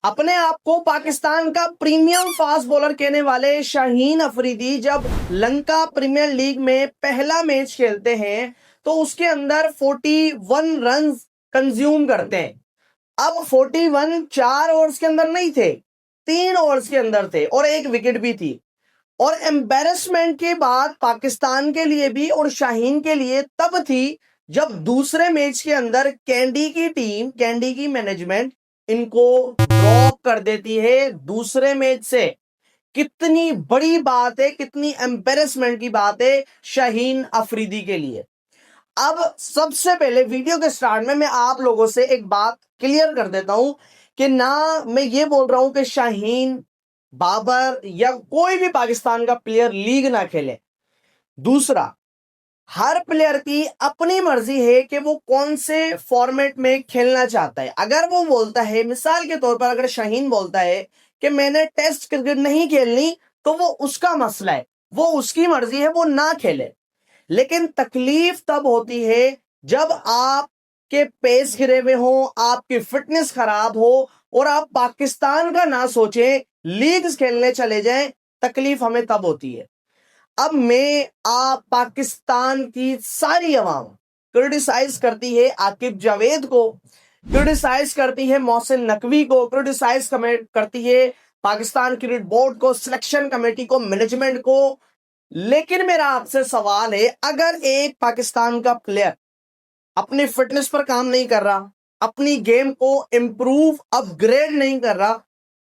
अपने आप को पाकिस्तान का प्रीमियम फास्ट बॉलर कहने वाले शाहीन अफरीदी जब लंका प्रीमियर लीग में पहला मैच खेलते हैं तो उसके अंदर 41 रन कंज्यूम करते हैं। अब 41 4 ओवर्स के अंदर नहीं थे, 3 ओवर्स के अंदर थे और एक विकेट भी थी। और एम्बेरसमेंट के बाद पाकिस्तान के लिए भी और शाहीन के लिए तब थी जब दूसरे मैच के अंदर कैंडी की टीम, कैंडी की मैनेजमेंट इनको ड्रॉप कर देती है दूसरे मैच से। कितनी बड़ी बात है, कितनी एम्बेरसमेंट की बात है शाहीन अफरीदी के लिए। अब सबसे पहले वीडियो के स्टार्ट में मैं आप लोगों से एक बात क्लियर कर देता हूं कि ना मैं ये बोल रहा हूं कि शाहीन, बाबर या कोई भी पाकिस्तान का प्लेयर लीग ना खेले। दूसरा, हर प्लेयर की अपनी मर्जी है कि वो कौन से फॉर्मेट में खेलना चाहता है। अगर वो बोलता है, मिसाल के तौर पर अगर शाहीन बोलता है कि मैंने टेस्ट क्रिकेट नहीं खेलनी, तो वो उसका मसला है, वो उसकी मर्जी है, वो ना खेले। लेकिन तकलीफ तब होती है जब आपके पेस गिरे हुए हो, आपकी फिटनेस खराब हो और आप पाकिस्तान का ना सोचें, लीग्स खेलने चले जाएं। तकलीफ हमें तब होती है। अब मैं आप पाकिस्तान की सारी अवाम क्रिटिसाइज करती है आकिब जावेद को, क्रिटिसाइज करती है मोहसिन नकवी को, क्रिटिसाइज करती है पाकिस्तान क्रिकेट बोर्ड को, सिलेक्शन कमेटी को, मैनेजमेंट को। लेकिन मेरा आपसे सवाल है, अगर एक पाकिस्तान का प्लेयर अपनी फिटनेस पर काम नहीं कर रहा, अपनी गेम को इंप्रूव अपग्रेड नहीं कर रहा,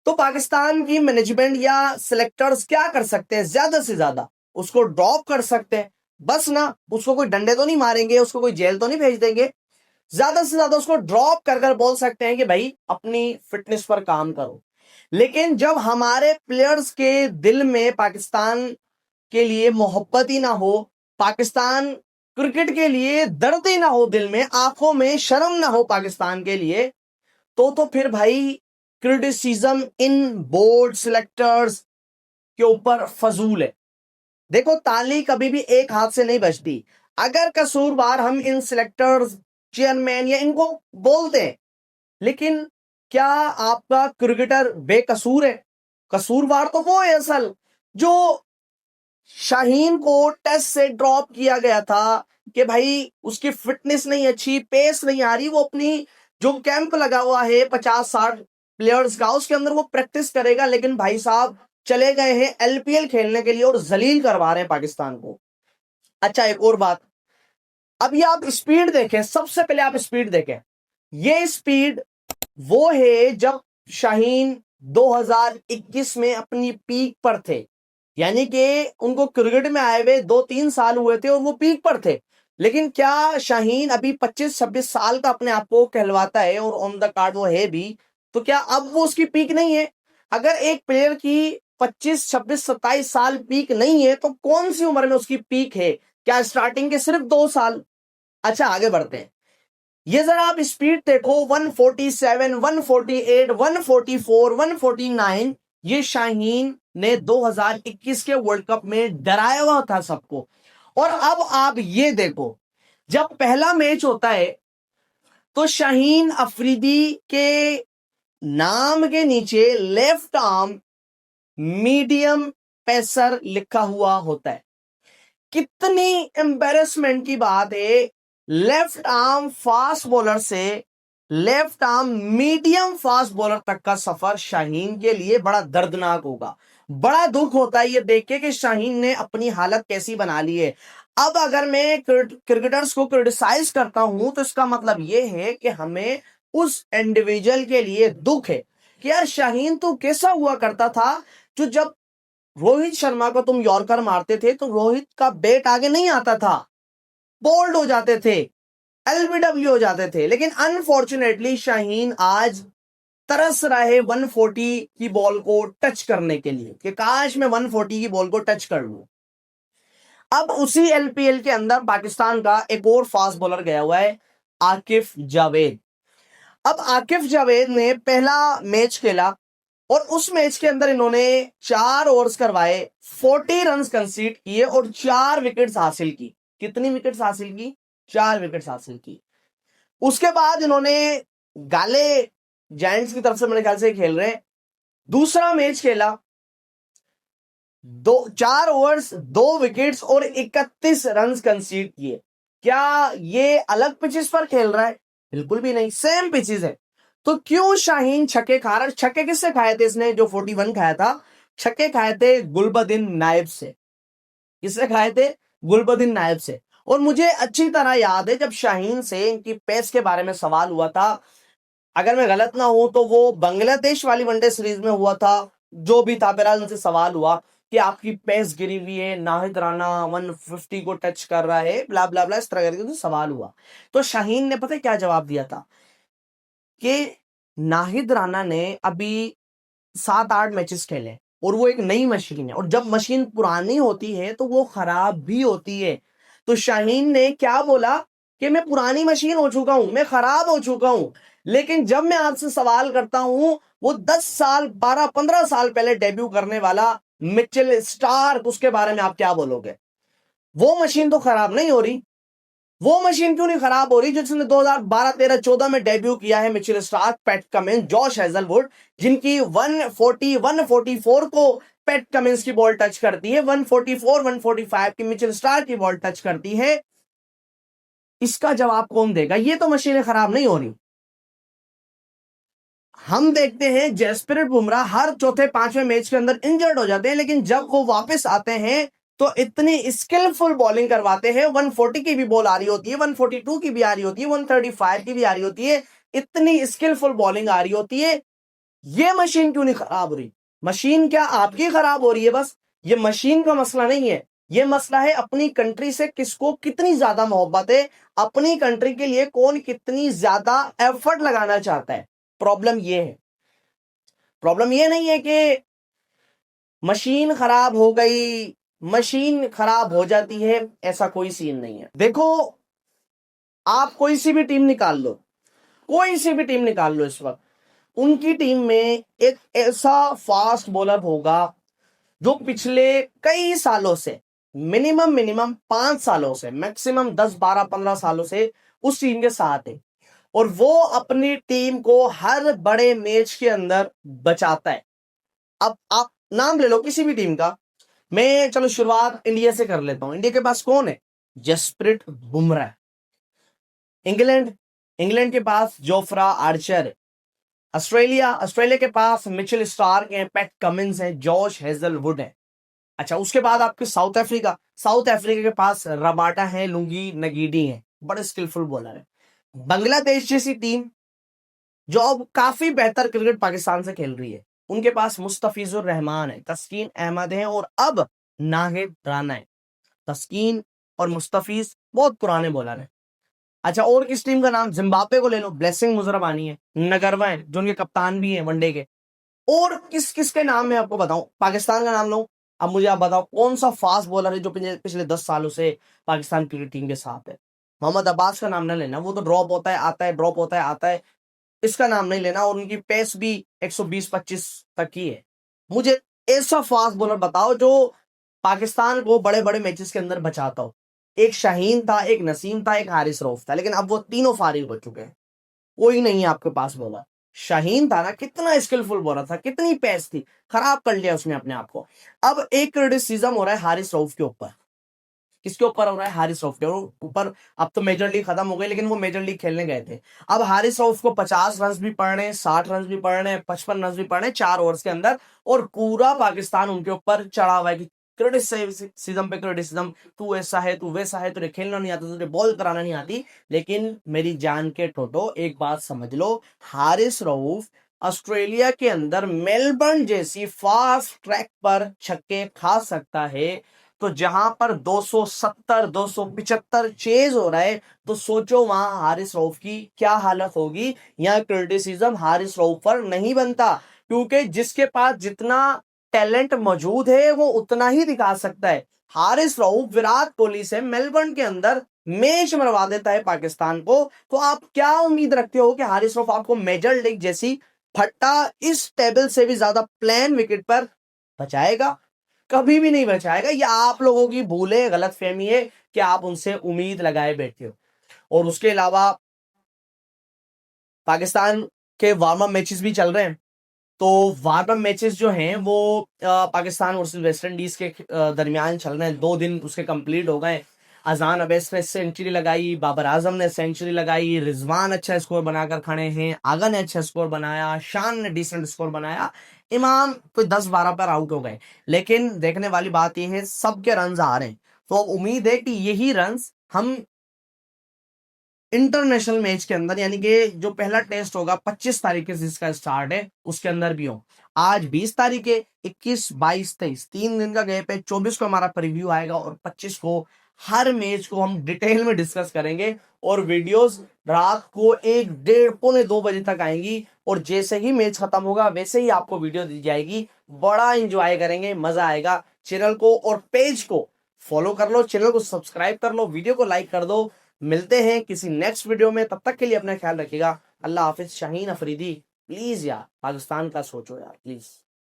तो पाकिस्तान की मैनेजमेंट या सिलेक्टर्स क्या कर सकते हैं? ज्यादा से ज्यादा उसको ड्रॉप कर सकते हैं, बस ना। उसको कोई डंडे तो नहीं मारेंगे, उसको कोई जेल तो नहीं भेज देंगे। ज्यादा से ज्यादा उसको ड्रॉप कर कर बोल सकते हैं कि भाई अपनी फिटनेस पर काम करो। लेकिन जब हमारे प्लेयर्स के दिल में पाकिस्तान के लिए मोहब्बत ही ना हो, पाकिस्तान क्रिकेट के लिए दर्द ही ना हो, दिल में आंखों में शर्म ना हो पाकिस्तान के लिए, तो फिर भाई क्रिटिसिज्म इन बोर्ड सिलेक्टर्स के ऊपर फजूल है। देखो, ताली कभी भी एक हाथ से नहीं बजती। अगर कसूरवार हम इन सिलेक्टर्स, चेयरमैन या इनको बोलते हैं, लेकिन क्या आपका क्रिकेटर बेकसूर है? कसूरवार तो वो है असल, जो शाहीन को टेस्ट से ड्रॉप किया गया था कि भाई उसकी फिटनेस नहीं अच्छी, पेस नहीं आ रही, वो अपनी जो कैंप लगा हुआ है 50-60 प्लेयर्स का, उसके अंदर वो प्रैक्टिस करेगा। लेकिन भाई साहब चले गए हैं एलपीएल खेलने के लिए और जलील करवा रहे हैं पाकिस्तान को। अच्छा, एक और बात, अभी आप स्पीड देखें, सबसे पहले आप स्पीड देखें। ये स्पीड वो है जब शाहीन 2021 में अपनी पीक पर थे, यानी कि उनको क्रिकेट में आए हुए 2-3 साल हुए थे और वो पीक पर थे। लेकिन क्या शाहीन अभी 25-26 साल का अपने आप को कहलवाता है और ऑन द कार्ड वो है भी, तो क्या अब वो उसकी पीक नहीं है? अगर एक प्लेयर की 25-26-27 साल पीक नहीं है, तो कौन सी उम्र में उसकी पीक है? क्या स्टार्टिंग के सिर्फ 2 साल? अच्छा, आगे बढ़ते हैं। ये जरा आप स्पीड देखो, 147, 148, 144, 149। ये शाहीन ने 2021 के वर्ल्ड कप में डराया हुआ था सबको। और अब आप ये देखो, जब पहला मैच होता है तो शाहीन अफरीदी के नाम के नीचे लेफ्ट आर्म मीडियम पेसर लिखा हुआ होता है। कितनी एम्बेरसमेंट की बात है, लेफ्ट आर्म फास्ट बॉलर से left arm medium fast bowler तक का सफर शाहीन के लिए बड़ा दर्दनाक होगा। बड़ा दुख होता है ये देख के कि शाहीन ने अपनी हालत कैसी बना ली है। अब अगर मैं क्रिकेटर्स को क्रिटिसाइज करता हूं तो इसका मतलब यह है कि हमें उस इंडिविजुअल के लिए दुख है कि यार शाहीन तो कैसा हुआ करता था, जो जब रोहित शर्मा को तुम यॉर्कर मारते थे तो रोहित का बैट आगे नहीं आता था, बोल्ड हो जाते थे, एलबीडब्ल्यू हो जाते थे। लेकिन अनफॉर्चुनेटली शाहीन आज तरस रहा है 140 की बॉल को टच करने के लिए कि काश मैं 140 की बॉल को टच कर लूं। अब उसी एलपीएल के अंदर पाकिस्तान का एक और फास्ट बॉलर गया हुआ है, आकिफ जावेद। अब आकिफ जावेद ने पहला मैच खेला और उस मैच के अंदर इन्होंने 4 ओवर्स करवाए, 40 रन कंसीड किए और 4 विकेट्स हासिल की। कितनी विकेट्स हासिल की? 4 विकेट्स हासिल की। उसके बाद इन्होंने गाले जायंट्स की तरफ से मेरे ख्याल से खेल रहे हैं। दूसरा मैच खेला, 4 ओवर्स 2 विकेट्स और 31 रन कंसीड किए। क्या ये अलग पिचेस पर खेल रहा है? बिल्कुल भी नहीं, सेम पिचेस है। तो क्यों शाहीन छक्के खा रहा है? छक्के किससे खाए थे इसने? जो 41 खाया था, छक्के खाए थे गुलबदीन नायब से। किससे खाए थे? गुलबदीन नायब से। और मुझे अच्छी तरह याद है जब शाहीन से इनकी पेस के बारे में सवाल हुआ था, अगर मैं गलत ना हूं तो वो बांग्लादेश वाली वनडे सीरीज में हुआ था। जो भी था, बहरहाल उनसे सवाल हुआ कि आपकी पेस गिरी हुई है, नाहिद राना 150 को टच कर रहा है, ब्ला ब्ला ब्ला, इस तरह करके तो सवाल हुआ। तो शाहीन ने पता है क्या जवाब दिया था कि नाहिद राना ने अभी 7-8 मैचेस खेले और वो एक नई मशीन है, और जब मशीन पुरानी होती है तो वो खराब भी होती है। तो शाहीन ने क्या बोला कि मैं पुरानी मशीन हो चुका हूं, मैं खराब हो चुका हूं, लेकिन जब मैं आपसे सवाल करता हूं, वो 10 साल 12-15 साल पहले डेब्यू करने वाला मिचेल स्टार्क, उसके बारे में आप क्या बोलोगे? वो मशीन तो खराब नहीं हो रही। वो मशीन क्यों नहीं खराब हो रही जिसने 2012, 13, 14 में डेब्यू किया है? Mitchell Starc, PAT Cummins, Josh Hazlewood, जिनकी 140, 144 को पैट कमिंस की बॉल टच करती है, 144, 145 की मिचेल स्टार्क की बॉल टच करती है। इसका जवाब कौन देगा? ये तो मशीनें खराब नहीं हो रही। हम देखते हैं जसप्रीत बुमराह हर चौथे पांचवें मैच के अंदर इंजर्ड हो जाते हैं, लेकिन जब वो वापस आते हैं तो इतनी स्किलफुल बॉलिंग करवाते हैं। 140 की भी बॉल आ रही होती है, 142 की भी आ रही होती है, 135 की भी आ रही होती है, इतनी स्किलफुल बॉलिंग आ रही होती है। ये मशीन क्यों नहीं खराब हो रही? मशीन क्या आपकी खराब हो रही है? बस ये मशीन का मसला नहीं है, ये मसला है अपनी कंट्री से किसको कितनी ज्यादा मोहब्बत है, अपनी कंट्री के लिए कौन कितनी ज्यादा एफर्ट लगाना चाहता है। प्रॉब्लम ये है। प्रॉब्लम ये नहीं है कि मशीन खराब हो गई, मशीन खराब हो जाती है, ऐसा कोई सीन नहीं है। देखो, आप कोई सी भी टीम निकाल लो, कोई सी भी टीम निकाल लो इस वक्त, उनकी टीम में एक ऐसा फास्ट बॉलर होगा जो पिछले कई सालों से, मिनिमम 5 सालों से, मैक्सिमम 10, 12, 15 सालों से उस टीम के साथ है, और वो अपनी टीम को हर बड़े मैच के अंदर बचाता है। अब आप नाम ले लो किसी भी टीम का। मैं चलो शुरुआत इंडिया से कर लेता हूं। इंडिया के पास कौन है? जसप्रीत बुमराह। इंग्लैंड, इंग्लैंड के पास जोफ्रा आर्चर है। ऑस्ट्रेलिया के पास मिचेल स्टार्क है, पैट कमिंस है, जॉश हेजलवुड है। अच्छा, उसके बाद आपके साउथ अफ्रीका के पास रबाटा है, लुंगी नगीडी है, बड़े स्किलफुल बॉलर है। बांग्लादेश जैसी टीम जो अब काफी बेहतर क्रिकेट पाकिस्तान से खेल रही है, उनके पास मुस्तफिजुर रहमान है, तस्कीन अहमद है, और अब नाहिद राना है। तस्कीन और मुस्तफिज बहुत पुराने बॉलर हैं। अच्छा, और किस टीम का नाम? जिम्बाब्वे को ले लो, ब्लेसिंग मुजरबानी है, नगरवा है जो उनके कप्तान भी है वनडे के। और किस किस के नाम मैं आपको बताऊं? पाकिस्तान का नाम लो। अब मुझे आप बताओ कौन सा फास्ट बॉलर है जो पिछले 10 सालों से पाकिस्तान क्रिकेट टीम के साथ है? मोहम्मद अब्बास का नाम ना लेना, वो तो ड्रॉप होता है आता है, ड्रॉप होता है आता है, इसका नाम नहीं लेना। और उनकी पेस भी 120-25 तक ही है। मुझे ऐसा फास्ट बॉलर बताओ जो पाकिस्तान को बड़े बड़े मैचेस के अंदर बचाता हो। एक शाहीन था, एक नसीम था, एक हारिस रऊफ था, लेकिन अब वो तीनों फारिग हो चुके हैं, कोई नहीं है आपके पास बॉलर। शाहीन था ना, कितना स्किलफुल बॉलर था, कितनी पेस थी, खराब कर लिया उसने अपने आप को। अब एक क्रिटिसिज्म हो रहा है हारिस रऊफ के ऊपर। किसके ऊपर हो रहा है? हारिस रऊफ के ऊपर। अब तो मेजर लीग खत्म हो गई, लेकिन वो मेजर लीग खेलने गए थे। अब हारिस रऊफ को 50 रन भी पड़ने हैं, 60 रन भी पड़ने हैं, 55 रन भी पड़ने हैं 4 ओवर्स के अंदर, और पूरा पाकिस्तान उनके ऊपर चढ़ा हुआ है कि क्रिटिसिज्म पे क्रिटिसिज्म, तू ऐसा है, तू वैसा है, तुझे खेलना नहीं आता, तुझे बॉल कराना नहीं आती। लेकिन मेरी जान के टोटो, एक बात समझ लो, हारिस रऊफ ऑस्ट्रेलिया के अंदर मेलबर्न जैसी फास्ट ट्रैक पर छक्के खा सकता है, तो जहां पर 270, 275 चेज हो रहा है, तो सोचो वहां हारिस रऊफ की क्या हालत होगी। यहां क्रिटिसिज्म हारिस रऊफ पर नहीं बनता, क्योंकि जिसके पास जितना टैलेंट मौजूद है वो उतना ही दिखा सकता है। हारिस रऊफ विराट कोहली से मेलबर्न के अंदर मैच मरवा देता है पाकिस्तान को, तो आप क्या उम्मीद रखते हो कि हारिस रऊफ आपको मेजर लीग जैसी फट्टा इस टेबल से भी ज्यादा प्लेन विकेट पर बचाएगा? कभी भी नहीं बचाएगा। ये आप लोगों की भूल है, गलत फहमी है कि आप उनसे उम्मीद लगाए बैठे हो। और उसके अलावा पाकिस्तान के वार्म अप मैचेस भी चल रहे हैं। तो वार्म अप मैचेस जो हैं वो पाकिस्तान वर्सेस वेस्ट इंडीज के दरमियान चल रहे हैं। 2 दिन उसके कंप्लीट हो गए। अजान अवैस ने सेंचुरी लगाई, बाबर आजम ने सेंचुरी लगाई, रिजवान अच्छा स्कोर बनाकर खड़े हैं, आगा ने अच्छा स्कोर बनाया, शान ने डिसेंट स्कोर बनाया, इमाम कोई 10-12 पर आउट हो गए। लेकिन देखने वाली बात यह है सबके रन आ रहे हैं। तो अब उम्मीद है कि यही रन हम इंटरनेशनल मैच के अंदर, यानी कि जो पहला टेस्ट होगा 25 तारीख से जिसका स्टार्ट है उसके अंदर भी हो। आज 20 तारीख है, 21, 22, 23 3 दिन का गैप है। 24 को हमारा प्रीव्यू आएगा और 25 को हर मैच को हम डिटेल में डिस्कस करेंगे और वीडियोस रात को 1, 1:30, पौने 2 बजे तक आएंगी। और जैसे ही मैच खत्म होगा वैसे ही आपको वीडियो दी जाएगी। बड़ा इंजॉय करेंगे, मजा आएगा। चैनल को और पेज को फॉलो कर लो, चैनल को सब्सक्राइब कर लो, वीडियो को लाइक कर दो। मिलते हैं किसी नेक्स्ट वीडियो में, तब तक के लिए अपना ख्याल रखिएगा। अल्लाह हाफिज। शाहीन अफरीदी, प्लीज यार पाकिस्तान का सोचो यार, प्लीज।